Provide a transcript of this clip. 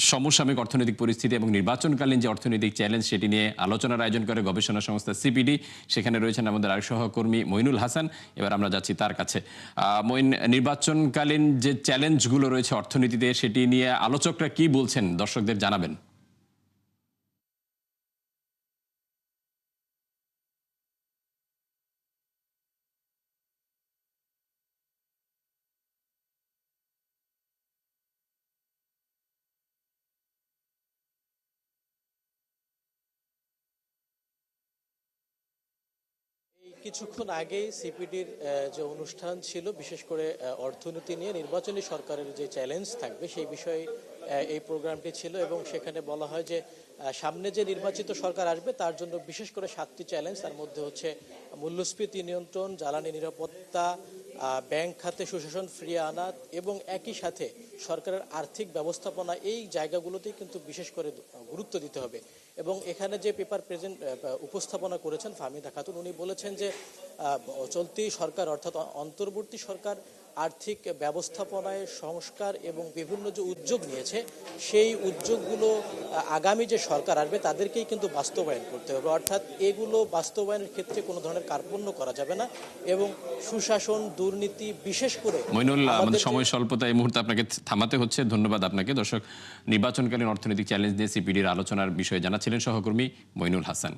সমসাময়িক অর্থনৈতিক পরিস্থিতি এবং নির্বাচনকালীন যে অর্থনৈতিক চ্যালেঞ্জ সেটি নিয়ে আলোচনার আয়োজন করে গবেষণা সংস্থা সিপিডি। সেখানে রয়েছেন আমাদের আরেক সহকর্মী মইনুল হাসান। এবার আমরা যাচ্ছি তার কাছে। মইন, নির্বাচনকালীন যে চ্যালেঞ্জগুলো রয়েছে অর্থনীতিতে সেটি নিয়ে আলোচকরা কি বলছেন দর্শকদের জানাবেন। কিছুক্ষণ আগেই সিপিডির যে অনুষ্ঠান ছিল, বিশেষ করে অর্থনীতি নিয়ে নির্বাচনী সরকারের যে চ্যালেঞ্জ থাকবে সেই বিষয়ে এই প্রোগ্রামটি ছিল এবং সেখানে বলা হয় যে সামনে যে নির্বাচিত সরকার আসবে তার জন্য বিশেষ করে 7টি চ্যালেঞ্জ, তার মধ্যে হচ্ছে মূল্যস্ফীতি নিয়ন্ত্রণ, জ্বালানি নিরাপত্তা, ব্যাংক খাতে সুশাসন ফিরিয়ে আনা এবং একই সাথে সরকারের আর্থিক ব্যবস্থাপনা, এই জায়গাগুলোতেই কিন্তু বিশেষ করে গুরুত্ব দিতে হবে। এবং এখানে যে পেপার উপস্থাপনা করেছেন ফাহমিদা খাতুন, উনি বলেছেন যে চলতি সরকার অর্থাৎ অন্তর্বর্তী সরকার আর্থিক ব্যবস্থাপনায় সংস্কার এবং বিভিন্ন যে উদ্যোগ নিয়েছে সেই উদ্যোগগুলো আগামী যে সরকার আসবে তাদেরকেই কিন্তু বাস্তবায়ন করতে হবে, অর্থাৎ এগুলো বাস্তবায়নের ক্ষেত্রে কোনো ধরনের কার্পণ্য করা যাবে না এবং সুশাসন, দুর্নীতি বিশেষ করে। মইনুল, আমাদের সময় স্বল্পতা, এই মুহূর্তে আপনাকে থামাতে হচ্ছে। ধন্যবাদ আপনাকে। দর্শক, নির্বাচনকালীন অর্থনৈতিক চ্যালেঞ্জ নিয়ে সিপিডির আলোচনার বিষয়ে জানাচ্ছিলেন সহকর্মী মইনুল হাসান।